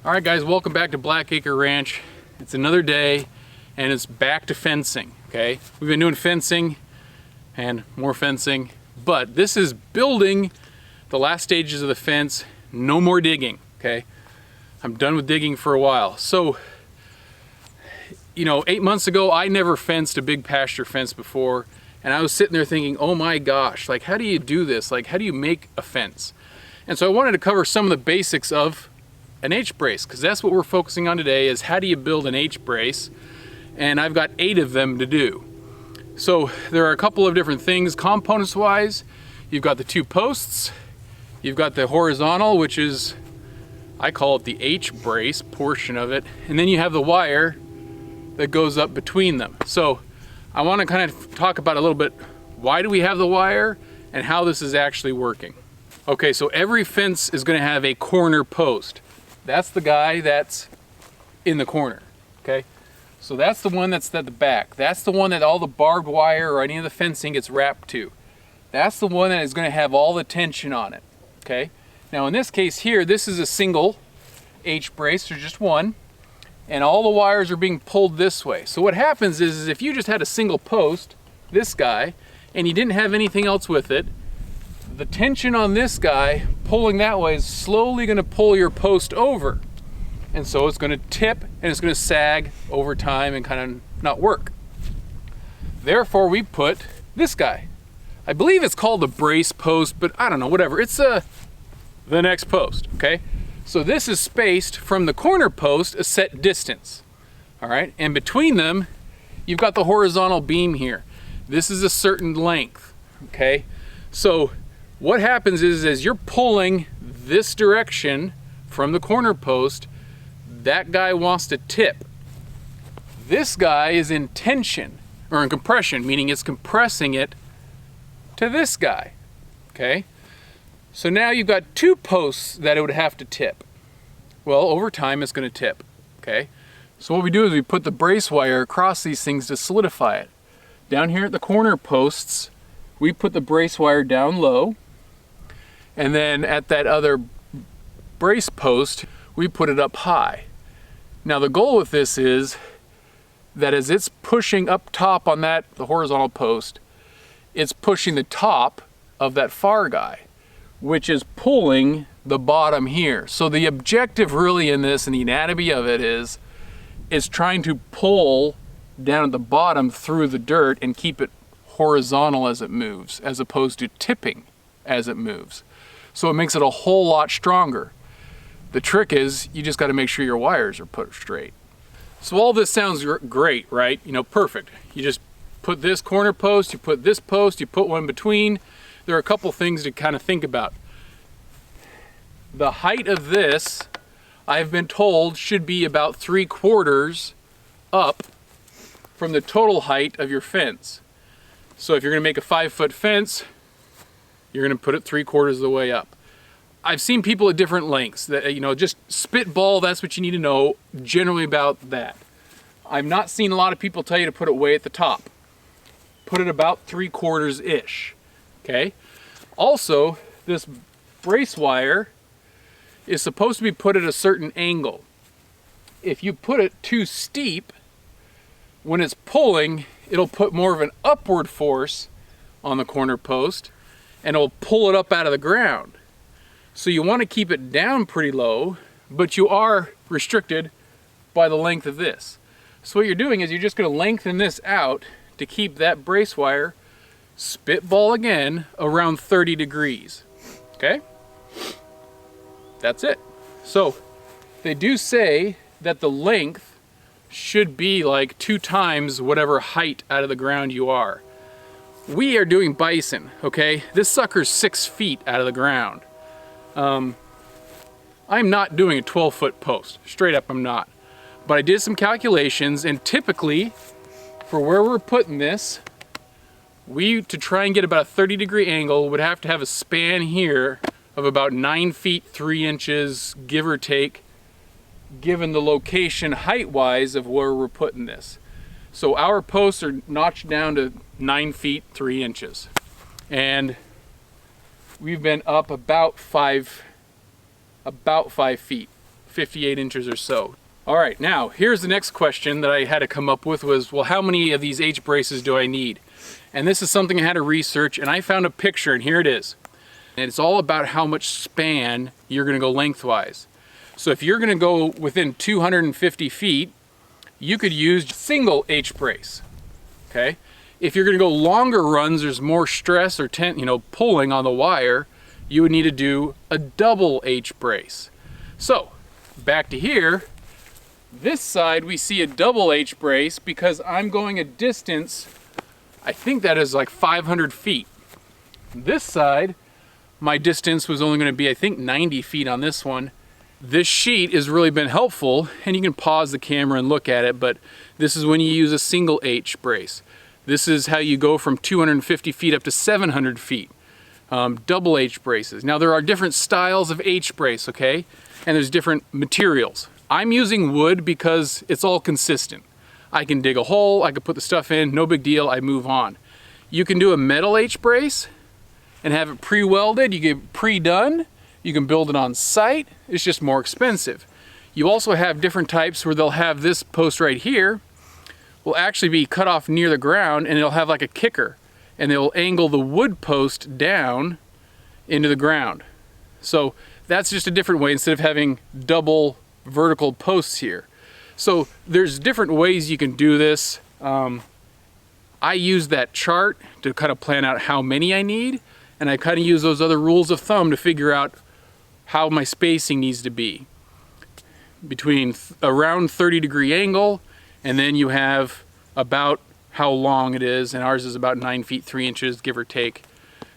Alright guys, welcome back to Blackacre Ranch. It's another day and it's back to fencing, okay? We've been doing fencing and more fencing, but this is building the last stages of the fence. No more digging, okay? I'm done with digging for a while. So, 8 months ago, I never fenced a big pasture fence before, and I was sitting there thinking, oh my gosh, like how do you do this? Like how do you make a fence? And so I wanted to cover some of the basics of an H-brace, because that's what we're focusing on today, is how do you build an H-brace, and I've got 8 of them to do. So there are a couple of different things components wise. You've got the 2 posts, you've got the horizontal, which is, I call it the H-brace portion of it, and then you have the wire that goes up between them. So I want to kind of talk about a little bit, why do we have the wire and how this is actually working. Okay, so every fence is going to have a corner post. That's the guy that's in the corner, okay? So that's the one that's at the back. That's the one that all the barbed wire or any of the fencing gets wrapped to. That's the one that is going to have all the tension on it, okay? Now in this case here, this is a single H-brace, there's just one, and all the wires are being pulled this way. So what happens is if you just had a single post, this guy, and you didn't have anything else with it, the tension on this guy pulling that way is slowly going to pull your post over, and so it's going to tip and it's going to sag over time and kind of not work. Therefore we put this guy. I believe it's called the brace post, but I don't know, whatever. It's the next post, okay? So this is spaced from the corner post a set distance, all right? And between them you've got the horizontal beam here. This is a certain length, okay? So what happens is as you're pulling this direction from the corner post, that guy wants to tip. This guy is in tension, or in compression, meaning it's compressing it to this guy, okay? So now you've got 2 posts that it would have to tip. Well, over time it's going to tip, okay? So what we do is we put the brace wire across these things to solidify it. Down here at the corner posts, we put the brace wire down low, and then at that other brace post, we put it up high. Now the goal with this is that as it's pushing up top on the horizontal post, it's pushing the top of that far guy, which is pulling the bottom here. So the objective really in this, and the anatomy of it is trying to pull down at the bottom through the dirt and keep it horizontal as it moves, as opposed to tipping as it moves. So it makes it a whole lot stronger. The trick is you just got to make sure your wires are put straight. So all this sounds great, right? Perfect. You just put this corner post, you put this post, you put one between. There are a couple things to kind of think about. The height of this, I've been told, should be about 3/4 up from the total height of your fence. So if you're going to make a 5-foot fence, you're going to put it 3/4 of the way up. I've seen people at different lengths that, just spitball, that's what you need to know generally about that. I've not seen a lot of people tell you to put it way at the top. Put it about 3/4-ish, okay? Also, this brace wire is supposed to be put at a certain angle. If you put it too steep, when it's pulling, it'll put more of an upward force on the corner post, and it'll pull it up out of the ground. So you want to keep it down pretty low, but you are restricted by the length of this. So what you're doing is you're just going to lengthen this out to keep that brace wire, spitball again, around 30 degrees. Okay? That's it. So they do say that the length should be like 2 times whatever height out of the ground you are. We are doing bison, okay? This sucker's 6 feet out of the ground. I'm not doing a 12-foot post. Straight up, I'm not. But I did some calculations, and typically, for where we're putting this, to try and get about a 30-degree angle, would have to have a span here of about 9 feet 3 inches, give or take, given the location height-wise of where we're putting this. So our posts are notched down to 9 feet 3 inches. And we've been up about 5 feet. 58 inches or so. All right, now here's the next question that I had to come up with was, well, how many of these H braces do I need? And this is something I had to research, and I found a picture, and here it is. And it's all about how much span you're gonna go lengthwise. So if you're gonna go within 250 feet, you could use single H brace, okay? If you're gonna go longer runs, there's more stress or pulling on the wire, you would need to do a double H brace. So back to here, this side we see a double H brace because I'm going a distance, I think that is like 500 feet. This side, my distance was only going to be, I think, 90 feet on this one. This sheet has really been helpful, and you can pause the camera and look at it, but this is when you use a single H brace. This is how you go from 250 feet up to 700 feet. Double H braces. Now there are different styles of H brace, okay? And there's different materials. I'm using wood because it's all consistent. I can dig a hole, I can put the stuff in, no big deal, I move on. You can do a metal H brace and have it pre-welded, you get pre-done, you can build it on site, it's just more expensive. You also have different types where they'll have this post right here will actually be cut off near the ground, and it'll have like a kicker, and they'll angle the wood post down into the ground. So that's just a different way instead of having double vertical posts here. So there's different ways you can do this. I use that chart to kind of plan out how many I need, and I kind of use those other rules of thumb to figure out how my spacing needs to be. Between around 30-degree angle, and then you have about how long it is, and ours is about 9 feet 3 inches, give or take,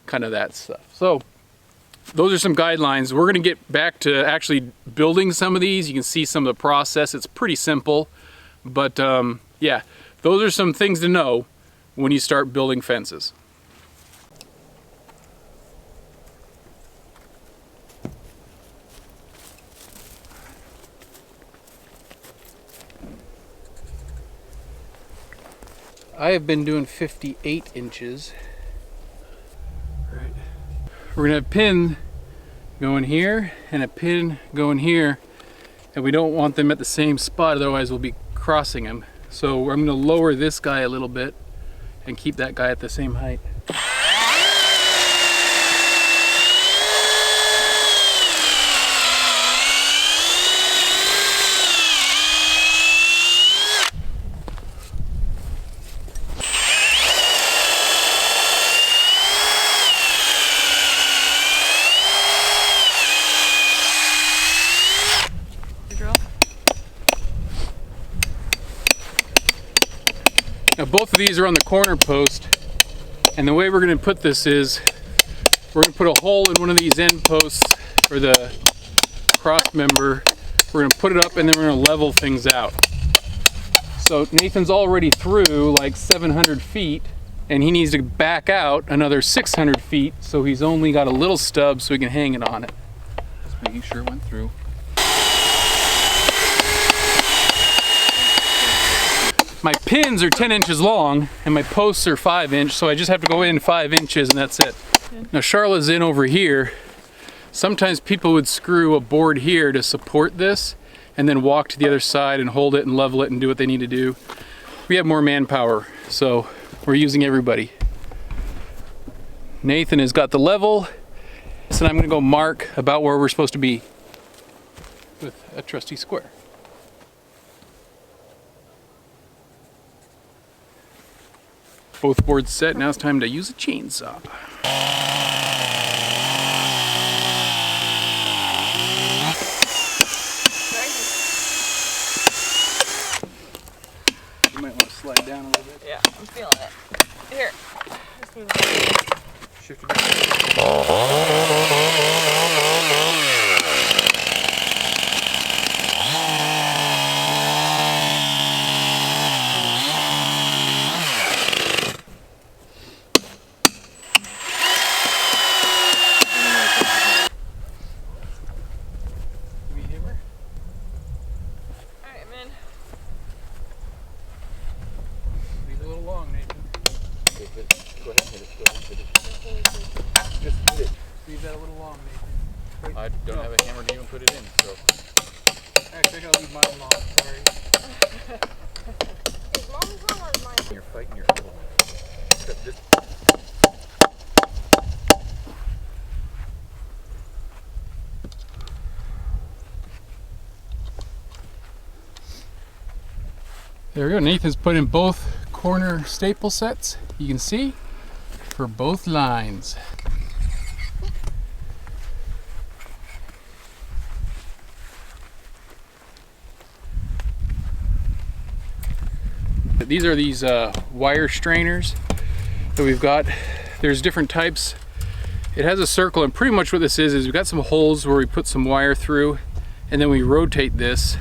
kind of that stuff. So those are some guidelines. We're gonna get back to actually building some of these. You can see some of the process. It's pretty simple, but yeah, those are some things to know when you start building fences. I have been doing 58 inches. Right. We're gonna have a pin going here and a pin going here, and we don't want them at the same spot, otherwise we'll be crossing them. So I'm gonna lower this guy a little bit and keep that guy at the same height. Now both of these are on the corner post, and the way we're going to put this is we're going to put a hole in one of these end posts for the cross member. We're going to put it up, and then we're going to level things out. So Nathan's already through like 700 feet, and he needs to back out another 600 feet, so he's only got a little stub so he can hang it on it. Just making sure it went through. My pins are 10 inches long and my posts are 5 inch, so I just have to go in 5 inches and that's it. Now Charlotte's in over here. Sometimes people would screw a board here to support this and then walk to the other side and hold it and level it and do what they need to do. We have more manpower, so we're using everybody. Nathan has got the level, so I'm gonna go mark about where we're supposed to be with a trusty square. Both boards set, now it's time to use a chainsaw. You might want to slide down a little bit. Yeah, I'm feeling it. Here, just move it. Shift it down. Go ahead and hit it. Go ahead and hit it. Just hit it. Leave that a little long, Nathan. I don't have a hammer to even put it in, so. gonna leave mine long, sorry. Is mom's long or is mine? You're fighting your foot. There we go. Nathan's put in both corner staple sets. You can see for both lines. These are these wire strainers that we've got. There's different types. It has a circle, and pretty much what this is we've got some holes where we put some wire through, and then we rotate this,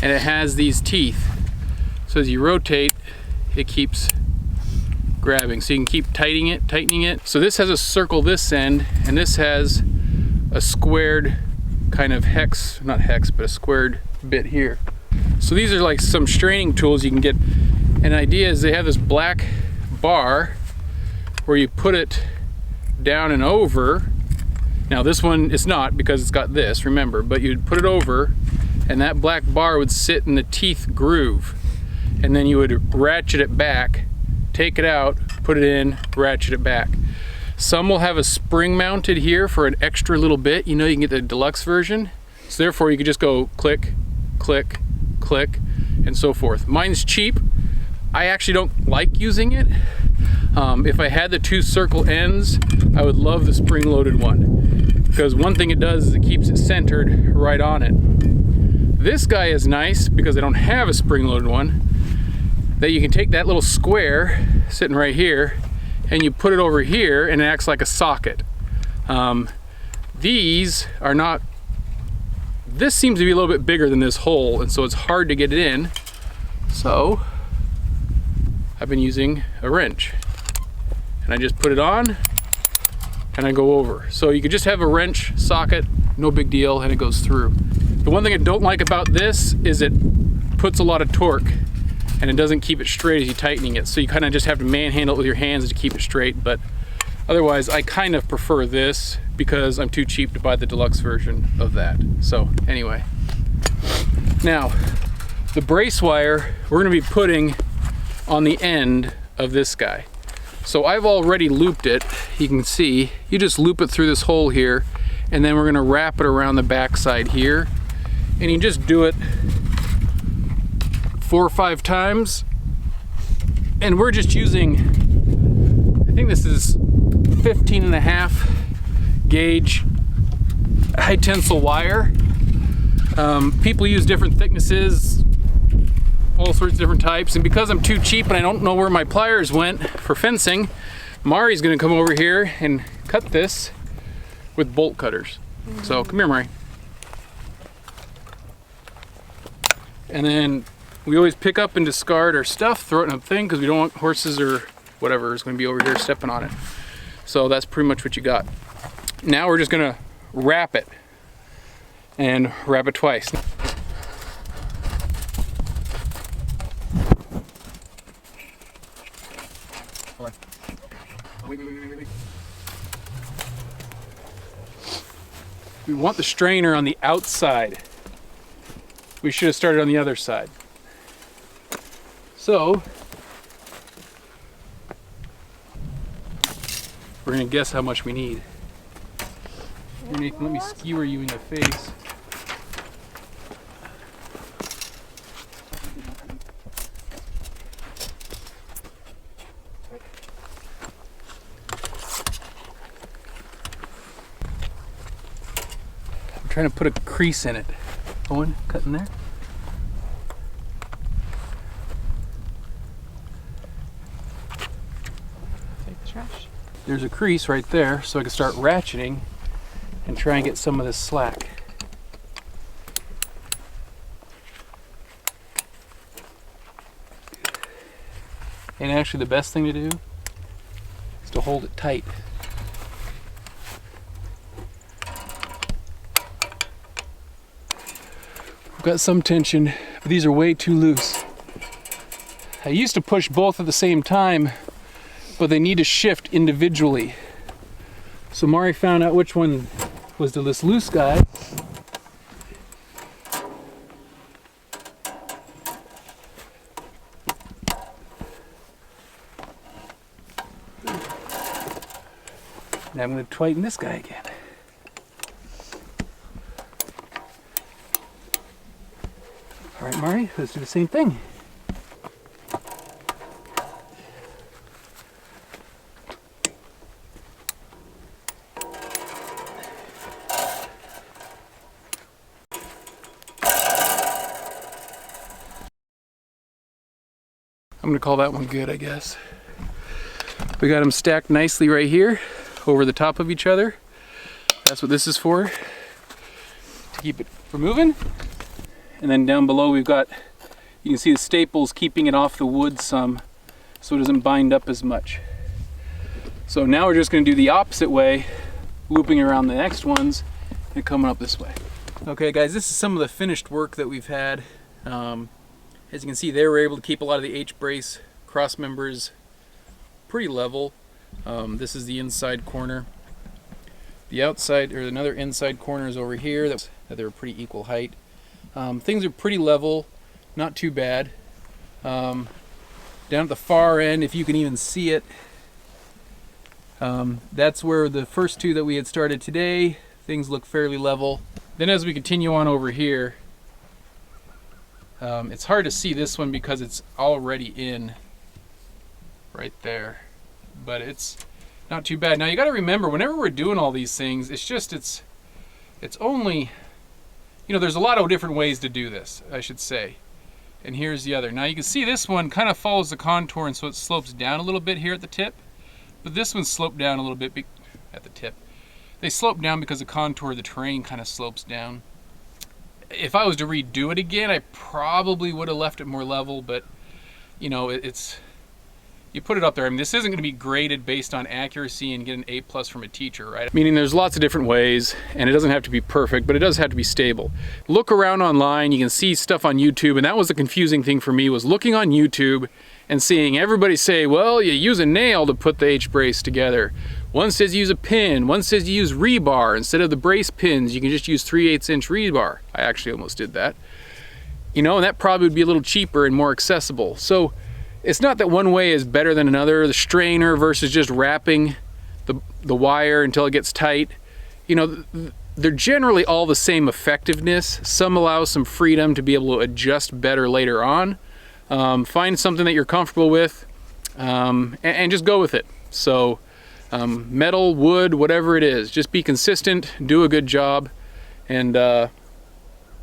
and it has these teeth. So as you rotate, it keeps grabbing. So you can keep tightening it. So this has a circle this end, and this has a squared kind of hex, not hex, but a squared bit here. So these are like some straining tools you can get. An idea is they have this black bar where you put it down and over. Now this one it's not because it's got this, remember, but you'd put it over and that black bar would sit in the teeth groove. And then you would ratchet it back, take it out, put it in, ratchet it back. Some will have a spring mounted here for an extra little bit. You know, you can get the deluxe version. So therefore you could just go click, click, click, and so forth. Mine's cheap. I actually don't like using it. If I had the two circle ends, I would love the spring-loaded one. Because one thing it does is it keeps it centered right on it. This guy is nice because I don't have a spring-loaded one. That you can take that little square sitting right here and you put it over here and it acts like a socket. These are not, this seems to be a little bit bigger than this hole, and so it's hard to get it in. So I've been using a wrench and I just put it on and I go over. So you could just have a wrench socket, no big deal, and it goes through. The one thing I don't like about this is it puts a lot of torque and it doesn't keep it straight as you're tightening it. So you kind of just have to manhandle it with your hands to keep it straight. But otherwise, I kind of prefer this because I'm too cheap to buy the deluxe version of that. So anyway, now the brace wire we're gonna be putting on the end of this guy. So I've already looped it. You can see, you just loop it through this hole here, and then we're gonna wrap it around the back side here. And you just do it 4 or 5 times, and we're just using, I think this is 15.5 gauge high tensile wire. People use different thicknesses, all sorts of different types, and because I'm too cheap and I don't know where my pliers went for fencing, Mari's gonna come over here and cut this with bolt cutters. So come here, Mari. And then we always pick up and discard our stuff, throw it in a thing, because we don't want horses or whatever is going to be over here stepping on it. So that's pretty much what you got. Now we're just going to wrap it, and wrap it twice. We want the strainer on the outside. We should have started on the other side. So, we're gonna guess how much we need. Let me skewer you in the face. I'm trying to put a crease in it. Owen, cut in there. Take the trash. There's a crease right there, so I can start ratcheting and try and get some of this slack. And actually the best thing to do is to hold it tight. I've got some tension, but these are way too loose. I used to push both at the same time, but they need to shift individually. So Mari found out which one was this loose guy. Now I'm going to tighten this guy again. All right, Mari, let's do the same thing. I'm gonna call that one good, I guess. We got them stacked nicely right here over the top of each other. That's what this is for, to keep it from moving. And then down below we've got, you can see the staples keeping it off the wood some so it doesn't bind up as much. So now we're just gonna do the opposite way, looping around the next ones and coming up this way. Okay guys, this is some of the finished work that we've had. As you can see, they were able to keep a lot of the H-brace cross members pretty level. This is the inside corner. The outside, or another inside corner is over here that they're pretty equal height. Things are pretty level, not too bad. Down at the far end, if you can even see it, that's where the first two that we had started today, things look fairly level. Then as we continue on over here, it's hard to see this one because it's already in right there, but it's not too bad. Now you got to remember, whenever we're doing all these things, it's only, you know, there's a lot of different ways to do this, I should say. And here's the other. Now you can see this one kind of follows the contour, and so it slopes down a little bit here at the tip, but this one sloped down a little bit at the tip. They slope down because the contour of the terrain kind of slopes down. If I was to redo it again, I probably would have left it more level, but you know, you put it up there. I mean, this isn't going to be graded based on accuracy and get an A+ from a teacher, right? Meaning there's lots of different ways, and it doesn't have to be perfect, but it does have to be stable. Look around online, you can see stuff on YouTube, and that was the confusing thing for me, was looking on YouTube and seeing everybody say, well, you use a nail to put the H-brace together. One says you use a pin, one says you use rebar. Instead of the brace pins, you can just use 3/8" rebar. I actually almost did that. You know, and that probably would be a little cheaper and more accessible. So it's not that one way is better than another. The strainer versus just wrapping the wire until it gets tight. You know, they're generally all the same effectiveness. Some allow some freedom to be able to adjust better later on. Find something that you're comfortable with, and just go with it. So metal, wood, whatever it is, just be consistent, do a good job, and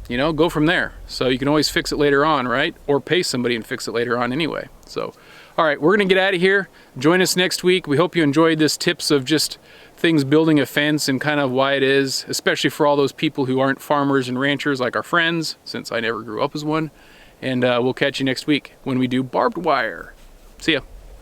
you know, go from there. So you can always fix it later on, right? Or pay somebody and fix it later on anyway. So, all right, we're gonna get out of here. Join us next week. We hope you enjoyed this tips of just things building a fence and kind of why it is, especially for all those people who aren't farmers and ranchers like our friends, since I never grew up as one. And we'll catch you next week when we do barbed wire. See ya.